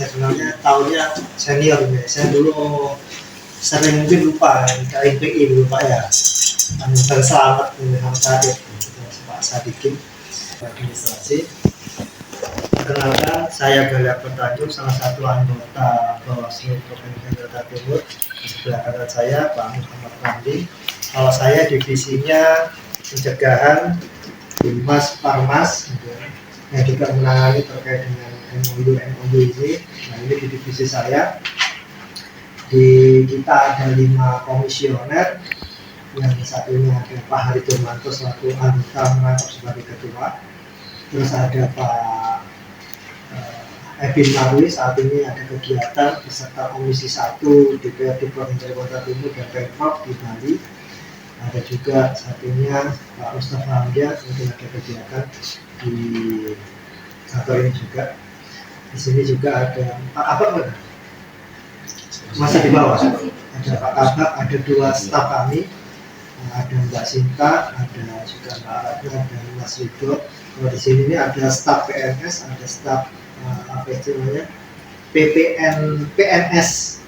saya kenalnya tahunnya senior ya. Saya dulu sering mungkin lupa KMPI dulu Pak ya. Dan selamat dengan Sadik, Pak Sadikin administrasi. Perkenalkan, saya Galia Pertanjung, salah satu anggota Bawaslu Provinsi Jawa Timur. Di sebelah kanan saya Pak Muhammad Ramli. Kalau saya divisinya pencegahan Binmas Parmas, yang juga menangani terkait dengan MOU ini. Nah, ini di divisi saya. Di kita ada 5 komisioner, yang satunya ada Pak Hari Turmanto selaku anggota merangkap sebagai ketua. Terus ada Pak Ebin Marwi, saat ini ada kegiatan beserta Komisi 1 DPRD Provinsi Jawa Timur dan Pemprov di Bali. Ada juga satunya Pak Mustafa Hamdia, mungkin ada kegiatan di kantor ini juga. Di sini juga ada Pak Abang, masa di bawah. Ada Pak Abang, ada 2 staf kami, ada Mbak Sinta, ada juga Mbak Ratna dan Mas Rido. Kalau di sini ini ada staf PNS, ada staf apa istilahnya PNS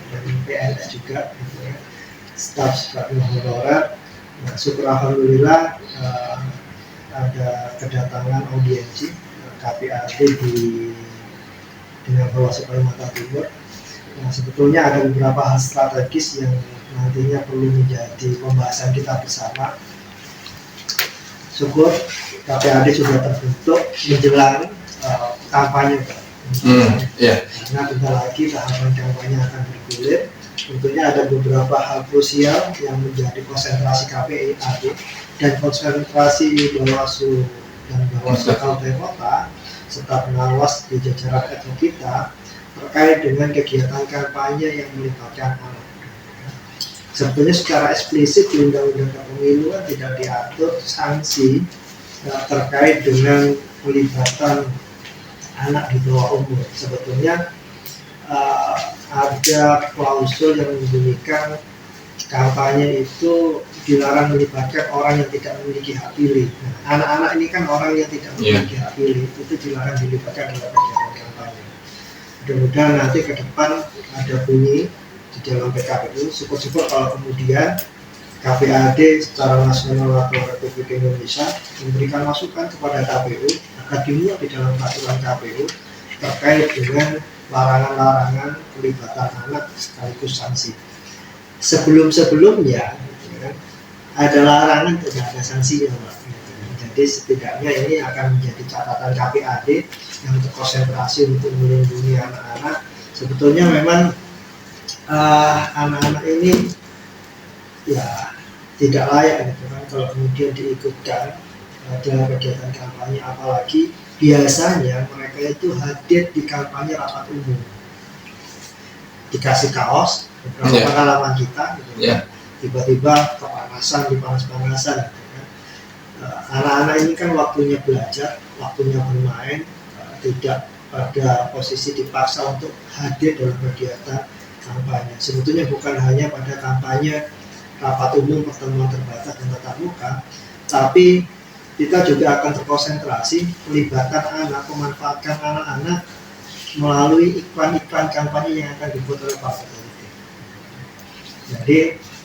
dan PNS juga, staf sebagai honorer. Nah, syukur alhamdulillah ada kedatangan audiensi KPAD dengan Bawaslu Kalimantan Timur. Nah, sebetulnya ada beberapa hal strategis yang nantinya perlu menjadi pembahasan kita bersama. Syukur KPAD sudah terbentuk menjelang kampanye, karena bentar lagi tahapan kampanye akan bergulir. Tentunya ada beberapa hal krusial yang menjadi konsentrasi KPAD dan konsentrasi Bawaslu dan Bawaslu Kabupaten Kota serta pengawas di jajaran etno kita terkait dengan kegiatan kampanye yang melibatkan anak. Sebetulnya secara eksplisit di Undang-Undang Kepemiluan tidak diatur sanksi terkait dengan pelibatan anak di bawah umur. Sebetulnya ada klausul yang membunyikan kampanye itu dilarang melibatkan orang yang tidak memiliki hak pilih. Nah, anak-anak ini kan orang yang tidak memiliki hak pilih, itu dilarang dilibatkan dalam kegiatan kampanye. Mudah-mudahan nanti ke depan ada bunyi di dalam PKPU. Syukur-syukur kalau kemudian KPAD secara nasional atau Republik Indonesia memberikan masukan kepada KPU agar dimuat di dalam peraturan KPU terkait dengan larangan-larangan pelibatan anak sekaligus sanksi. Sebelum-sebelumnya ada larangan, tidak ada sanksinya, Pak. Jadi setidaknya ini akan menjadi catatan KPAD yang terkonsentrasi untuk melindungi anak-anak. Sebetulnya memang anak-anak ini ya tidak layak gitu kan kalau kemudian diikutkan dalam kegiatan kampanye, apalagi biasanya mereka itu hadir di kampanye rapat umum, dikasih kaos, beberapa pengalaman kita gitu kan, tiba-tiba kepanasan, dipanas-panasan gitu kan. Anak-anak ini kan waktunya belajar, waktunya bermain, tidak pada posisi dipaksa untuk hadir dalam kegiatan kampanye. Sebetulnya bukan hanya pada kampanye rapat umum, pertemuan terbatas dan tatap muka, tapi kita juga akan terkonsentrasi pelibatan anak, memanfaatkan anak-anak melalui iklan-iklan kampanye yang akan dibuat oleh partai politik. Jadi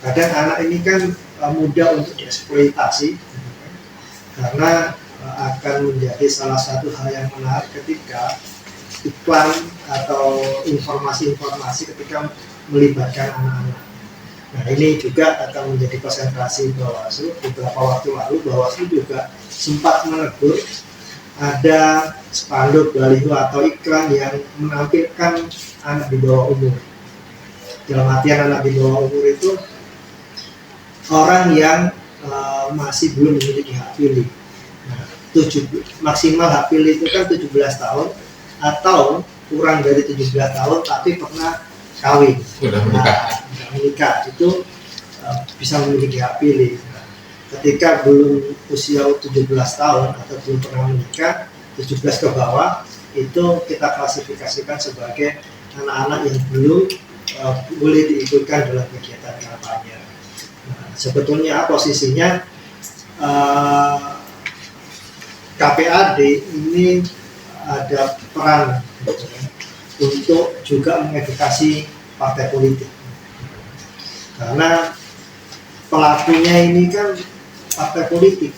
kadang anak ini kan mudah untuk dieksploitasi, karena akan menjadi salah satu hal yang menarik ketika iklan atau informasi-informasi ketika melibatkan anak-anak. Nah, ini juga akan menjadi konsentrasi Bawaslu. Beberapa waktu lalu Bawaslu juga sempat menegur ada spanduk, baliho atau iklan yang menampilkan anak di bawah umur. Dalam artian anak di bawah umur itu orang yang masih belum memiliki hak pilih. Nah, maksimal hak pilih itu kan 17 tahun atau kurang dari 17 tahun tapi pernah kawin, sudah menikah, itu bisa memiliki hak pilih. Nah, ketika belum usia 17 tahun atau belum pernah menikah, 17 ke bawah, itu kita klasifikasikan sebagai anak-anak yang belum boleh diikutkan dalam kegiatan kampanye. Nah, sebetulnya posisinya KPAD ini ada peran untuk juga mengedukasi partai politik, karena pelakunya ini kan partai politik.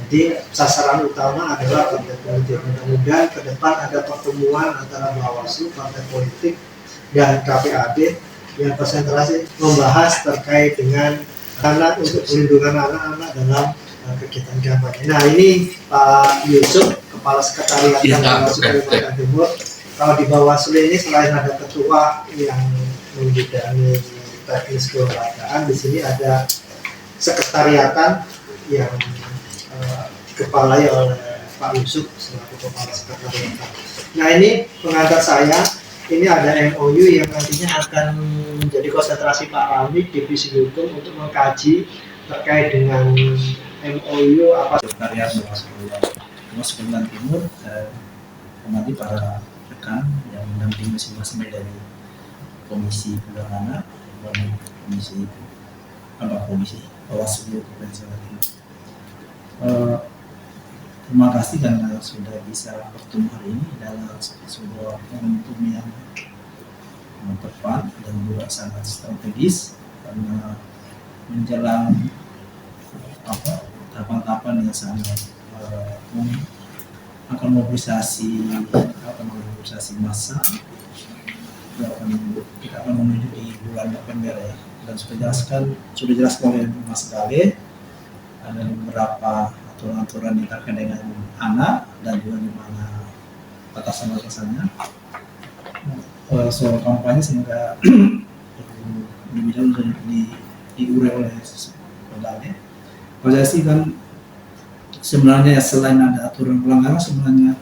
Jadi sasaran utama adalah partai politik. Mudah-mudahan ke depan ada pertemuan antara Bawaslu, partai politik, dan KPAD yang konsentrasi membahas terkait dengan anak, untuk perlindungan anak-anak dalam kegiatan kampanye. Nah, ini Pak Yusuf, Kepala Sekretariat Bawaslu Kalimantan Timur. Kalau di Bawaslu ini selain ada ketua yang membidangi teknis kelembagaan, di sini ada sekretariatan yang dikepalai oleh Pak Yusuf selaku Kepala Sekretariat. Nah, ini pengantar saya. Ini ada MOU yang nantinya akan menjadi konsentrasi Pak Rami Divisi Hukum untuk mengkaji terkait dengan MOU apa. Sekretariat Bawaslu Kalimantan Timur, nanti para rekan yang mendampingi masing-masing dari Komisi Pidana dan Komisi Bawaslu Kalimantan Timur. Terima kasih karena sudah bisa bertemu hari ini dalam sebuah momentum yang tepat dan juga sangat strategis, karena menjelang tahapan-tahapan yang sangat akan mobilisasi massa. Kita akan menuju di bulan November ya, dan sudah jelaskan oleh Mas Gale ada beberapa aturan-aturan yang terkait dengan anak dan juga di mana batasan-batasannya. Soal kampanye semoga lebih jauh diurai oleh Gale. Kalau saya sih kan sebenarnya selain ada aturan pelanggaran, sebenarnya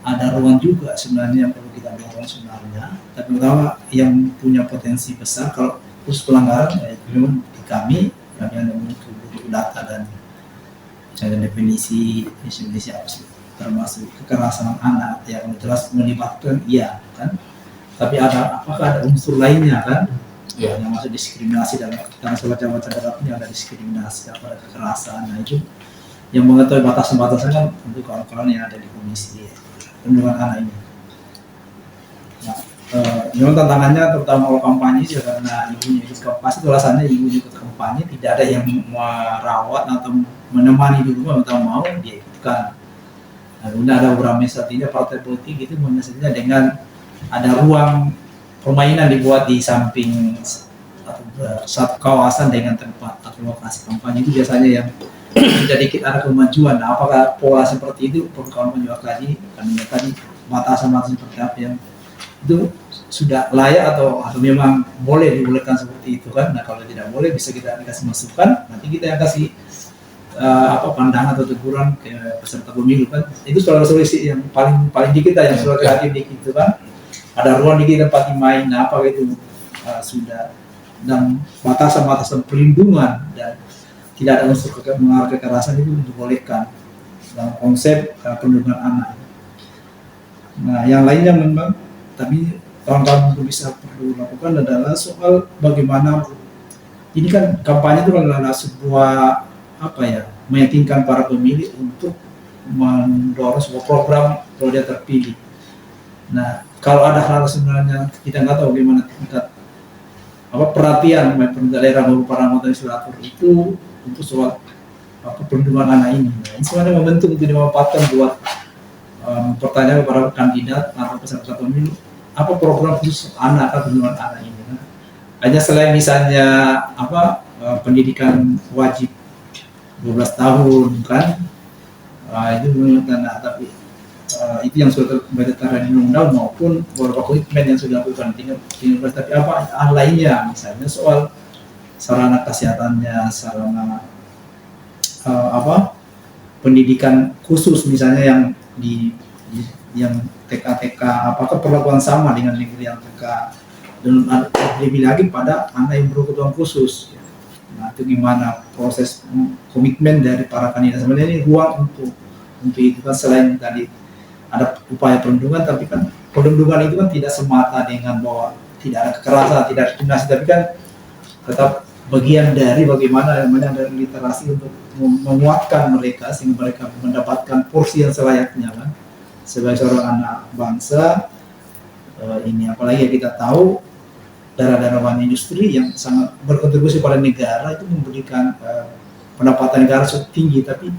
ada ruang juga sebenarnya yang perlu kita dorong sebenarnya. Tapi utama yang punya potensi besar kalau khusus pelanggaran ya belum di kami ada butuh data dan misalnya definisi apa sih, termasuk kekerasan anak yang jelas melibatkan iya kan, tapi apakah ada unsur lainnya kan yang masuk diskriminasi dalam macam-macam dalamnya ada diskriminasi ada kekerasan. Nah, itu yang mengetahui batasan-batasan kan tentu kawan-kawan yang ada di Komisi Perlindungan Anak ini. Nah, memang tantangannya terutama kalau kampanye sih, karena ibunya ikut kampanye, itu alasannya ibunya ikut kampanye tidak ada yang merawat atau menemani di rumah atau mau dia ikutkan. Nah, udah ada beberapa misalnya partai politik itu misalnya dengan ada ruang permainan dibuat di samping satu kawasan dengan tempat atau lokasi kampanye, itu biasanya yang sedikit ada kemajuan. Nah, apakah pola seperti itu perlu kawan juga kaji, karena tadi batasan-batasan seperti apa yang itu sudah layak atau memang boleh dibolehkan seperti itu kan. Nah, kalau tidak boleh bisa kita kasih masukan, nanti kita kasih pandangan atau teguran ke peserta pemilu kan. Itu soal solusi yang paling dikit yang soal kreatif dikit itu kan. Ada ruang dikit tempat main. Nah, apa itu sudah dan batasan-batasan perlindungan dan tidak ada unsur mengarah kekerasan itu dibolehkan dalam konsep perlindungan anak. Nah, yang lainnya memang tapi kawan-kawan perlu lakukan adalah soal bagaimana ini kan kampanye itu adalah sebuah meyakinkan para pemilih untuk mendorong sebuah program kalau dia terpilih. Nah, kalau ada hal sebenarnya kita nggak tahu bagaimana tingkat perhatian pemerintah daerah maupun para anggota legislatur itu untuk soal perlindungan anak ini. Nah, ini sebenarnya momentum untuk dimanfaatkan buat pertanyaan kepada kandidat atau peserta pemilu, apa program khusus anak atau perlindungan anak ini? Nah, hanya selain misalnya pendidikan wajib 12 tahun kan, itu menurut anak, tapi itu yang sudah tertera di undang-undang maupun beberapa komitmen yang sudah dilakukan tinggal, tapi apa hal lainnya, misalnya soal sarana kesehatannya, sarana pendidikan khusus misalnya yang TK, apakah perlakuan sama dengan negeri yang TK, dan lebih lagi pada anak yang berkebutuhan khusus. Nah, itu gimana proses komitmen dari para kandidat. Sebenarnya ini ruang untuk itu kan, selain tadi ada upaya perlindungan, tapi kan perlindungan itu kan tidak semata dengan bahwa tidak ada kekerasan, tidak ada diskriminasi, tapi kan tetap bagian dari bagaimana dari literasi untuk menguatkan mereka sehingga mereka mendapatkan porsi yang selayaknya kan sebagai seorang anak bangsa ini, apalagi kita tahu daerah-daerah industri yang sangat berkontribusi pada negara itu memberikan pendapatan negara cukup tinggi, tapi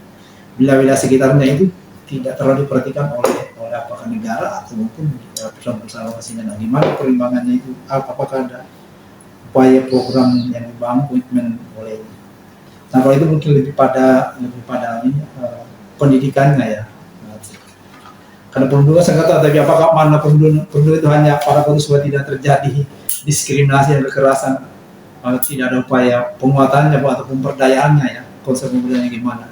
wilayah sekitarnya itu tidak terlalu diperhatikan oleh apakah negara atau mungkin perusahaan-perusahaan asing. Nah, gimana perimbangannya itu? Apakah ada upaya program yang dibangun komitmen oleh ini? Nah, kalau itu mungkin lebih pada ini, pendidikannya ya. Karena perundungan sangat tahu, tapi apakah mana perundungan itu hanya para korban supaya tidak terjadi diskriminasi dan kekerasan, tidak ada upaya penguatannya atau pemberdayaannya ya, konsep pemberdayaan gimana.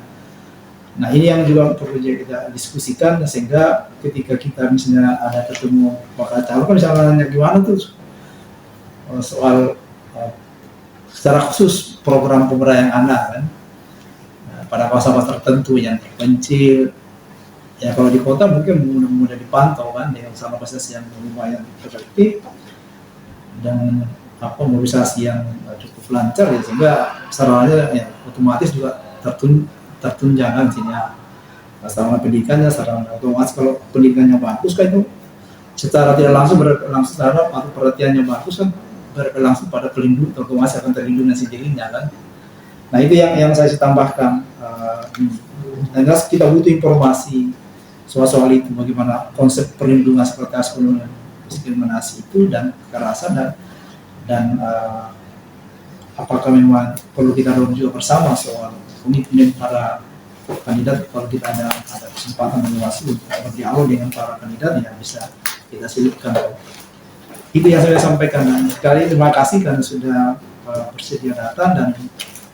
Nah, ini yang juga perlu kita diskusikan, sehingga ketika kita misalnya ada ketemu bakal calon, kan misalnya nanya gimana tuh soal secara khusus program pemberdayaan anak kan, pada masa-masa tertentu yang terpencil. Ya kalau di kota mungkin mudah dipantau kan dengan sama proses yang lumayan efektif dan mobilisasi yang cukup lancar ya, sehingga sarannya ya otomatis juga tertunjang kan sini ya, sarana pendidikannya, sarana otomatis kalau pendidikannya bagus kan itu secara tidak langsung berlangsung terhadap atau perhatiannya bagus kan berlangsung pada pelindung, otomatis akan terlindungi sendirinya kan. Nah itu yang saya tambahkan. Dan kita butuh informasi soal itu, bagaimana konsep perlindungan seperti diskriminasi itu dan kekerasan dan apakah memang perlu kita dorong juga bersama soal komitmen para kandidat. Kalau kita ada kesempatan menguasai berdialog dengan para kandidat yang bisa kita selipkan. Itu yang saya sampaikan, dan sekali terima kasih karena sudah bersedia datang dan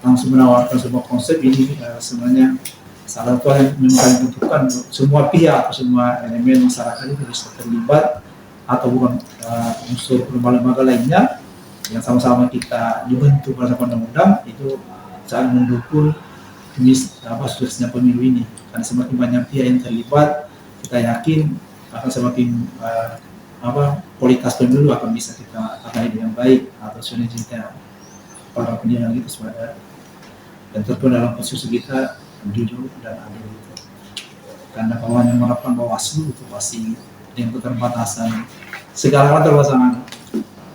langsung menawarkan sebuah konsep ini. Sebenarnya salah satu yang memang dibutuhkan semua pihak atau semua elemen masyarakat itu bisa terlibat, atau bukan unsur lembaga-lembaga lainnya yang sama-sama kita dibentuk berdasarkan undang-undang itu saling mendukung suksesnya pemilu ini. Karena semakin banyak pihak yang terlibat, kita yakin akan semakin kualitas pemilu akan bisa kita raih dengan baik atau sinerginya para penyelenggara itu sebenarnya, dan tentu dalam posisi kita jujur dan adil itu. Karena kalau hanya mengharapkan Bawaslu itu pasti dengan keterbatasan segala keterbatasan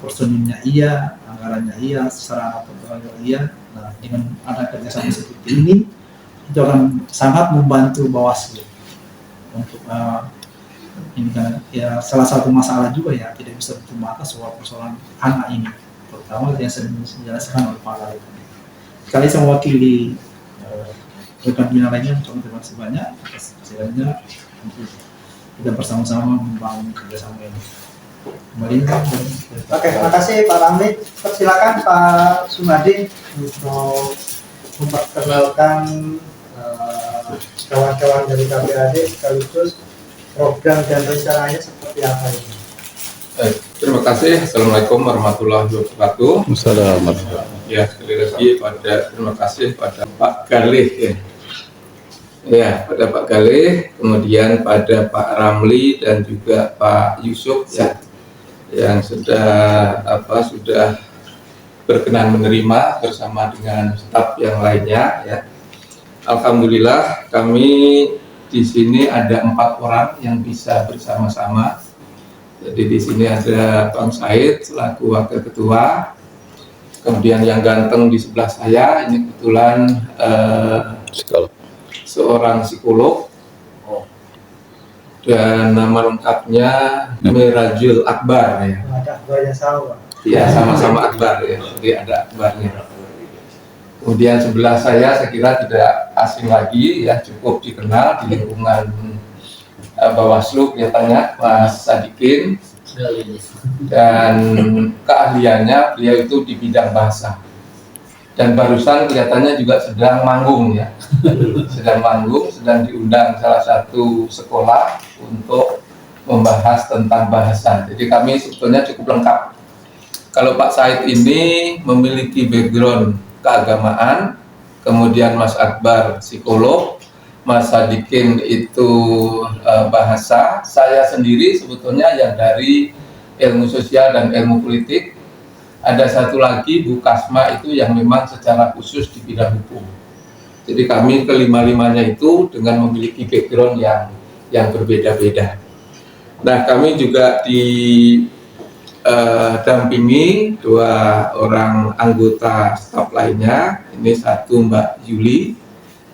personilnya iya, anggarannya iya, sarana peralatan iya. Nah, dengan ada kerjasama seperti ini itu akan sangat membantu Bawaslu untuk ini kan ya salah satu masalah juga ya tidak bisa ditemukan soal persoalan anak ini, terutama yang sering dijelaskan oleh Pak Lali. Sekali saya mewakili rekan bina lainnya, terima kasih banyak atas kehadirannya untuk kita bersama-sama membangun kerjasama ini. Kembali. Oke, terima kasih Pak Ramli. Persilakan Pak Sumadi untuk memperkenalkan kawan-kawan dari KPAD sekaligus program dan rencananya seperti apa ini. Terima kasih. Assalamualaikum warahmatullahi wabarakatuh. Assalamualaikum. Ya, sekali lagi terima kasih pada Pak Galih ya. Ya, pada Pak Galih, kemudian pada Pak Ramli dan juga Pak Yusuf ya, yang sudah berkenan menerima bersama dengan staf yang lainnya ya. Alhamdulillah kami di sini ada 4 orang yang bisa bersama-sama. Jadi di sini ada Bang Said selaku wakil ketua, kemudian yang ganteng di sebelah saya ini kebetulan seorang psikolog, dan nama lengkapnya Mirajul Akbar ya. Ada Akbarnya sama. Ya, sama-sama Akbar ya, jadi ada Akbarnya. Kemudian sebelah saya kira tidak asing lagi ya, cukup dikenal di lingkungan Bawaslu kelihatannya, Mas Sadikin, dan keahliannya beliau itu di bidang bahasa. Dan barusan kelihatannya juga sedang manggung ya, sedang diundang salah satu sekolah untuk membahas tentang bahasa. Jadi kami sebetulnya cukup lengkap. Kalau Pak Said ini memiliki background keagamaan, kemudian Mas Akbar psikolog, Mas Sadikin itu bahasa, saya sendiri sebetulnya yang dari ilmu sosial dan ilmu politik. Ada satu lagi Bu Kasma itu yang memang secara khusus di bidang hukum. Jadi kami kelima-limanya itu dengan memiliki background yang berbeda-beda. Nah, kami juga didampingi 2 orang anggota staf lainnya. Ini satu Mbak Yuli,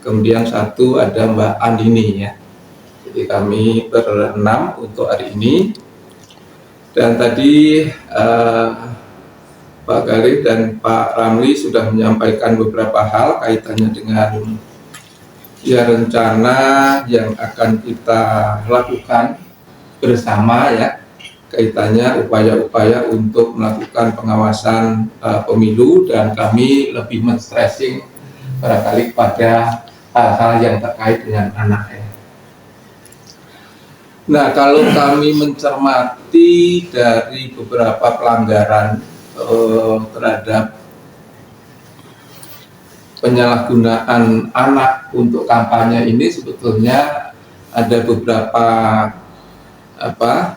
kemudian satu ada Mbak Andini ya. Jadi kami berenam untuk hari ini. Dan tadi Pak Galih dan Pak Ramli sudah menyampaikan beberapa hal kaitannya dengan rencana yang akan kita lakukan bersama ya, kaitannya upaya-upaya untuk melakukan pengawasan pemilu, dan kami lebih men-stressing barangkali pada hal-hal yang terkait dengan anak ya. Nah, kalau kami mencermati dari beberapa pelanggaran terhadap penyalahgunaan anak untuk kampanye ini, sebetulnya ada beberapa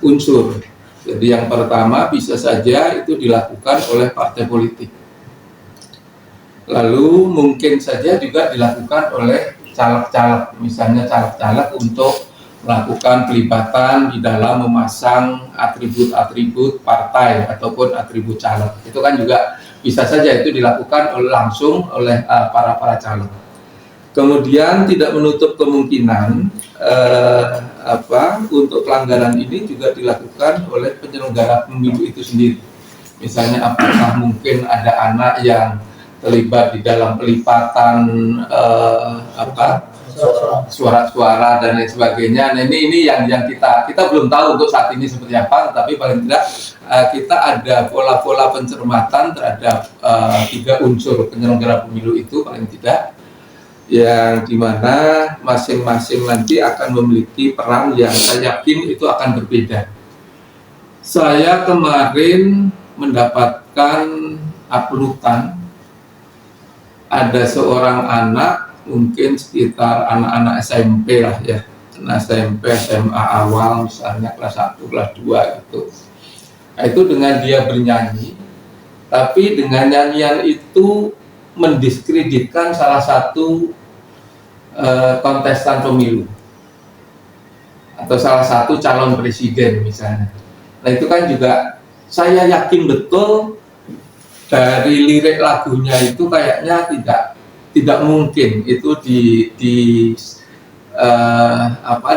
unsur. Jadi yang pertama bisa saja itu dilakukan oleh partai politik. Lalu mungkin saja juga dilakukan oleh caleg-caleg, misalnya caleg-caleg untuk melakukan pelibatan di dalam memasang atribut-atribut partai ataupun atribut caleg. Itu kan juga bisa saja itu dilakukan langsung oleh para caleg. Kemudian tidak menutup kemungkinan untuk pelanggaran ini juga dilakukan oleh penyelenggara pemilu itu sendiri. Misalnya apakah mungkin ada anak yang terlibat di dalam pelipatan suara-suara dan lain sebagainya. Nah, ini yang kita belum tahu untuk saat ini seperti apa, tapi paling tidak kita ada pola-pola pencermatan terhadap 3 unsur penyelenggara pemilu itu paling tidak, yang dimana masing-masing nanti akan memiliki peran yang saya yakin itu akan berbeda. Saya kemarin mendapatkan uploadan ada seorang anak, mungkin sekitar anak-anak SMP lah ya, SMP, SMA awal misalnya kelas 1, kelas 2 gitu. Nah, itu dengan dia bernyanyi, tapi dengan nyanyian itu mendiskreditkan salah satu kontestan pemilu atau salah satu calon presiden misalnya. Nah, itu kan juga saya yakin betul dari lirik lagunya itu kayaknya tidak mungkin itu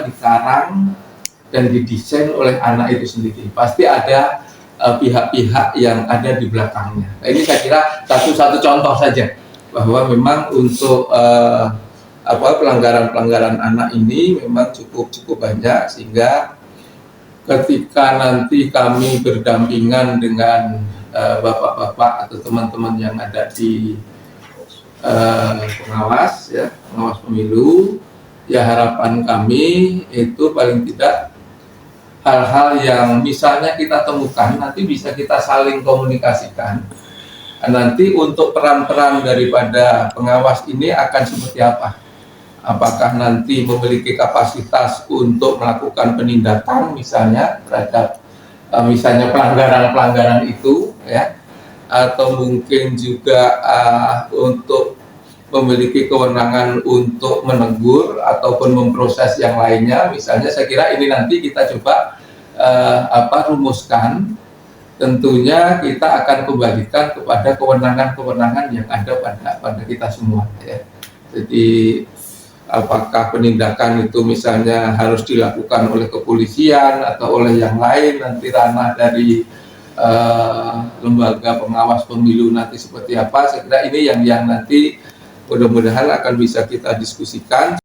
dikarang dan didesain oleh anak itu sendiri. Pasti ada pihak-pihak yang ada di belakangnya. Nah, ini saya kira satu contoh saja bahwa memang untuk pelanggaran anak ini memang cukup banyak, sehingga ketika nanti kami berdampingan dengan bapak-bapak atau teman-teman yang ada di pengawas pemilu, ya harapan kami itu paling tidak hal-hal yang misalnya kita temukan nanti bisa kita saling komunikasikan. Nanti untuk peran-peran daripada pengawas ini akan seperti apa? Apakah nanti memiliki kapasitas untuk melakukan penindakan misalnya terhadap misalnya pelanggaran itu ya, atau mungkin juga untuk memiliki kewenangan untuk menegur ataupun memproses yang lainnya misalnya. Saya kira ini nanti kita coba rumuskan. Tentunya kita akan kembalikan kepada kewenangan yang ada pada kita semua ya. Jadi apakah penindakan itu misalnya harus dilakukan oleh kepolisian atau oleh yang lain, nanti ranah dari lembaga pengawas pemilu nanti seperti apa. Saya kira ini yang nanti mudah-mudahan akan bisa kita diskusikan.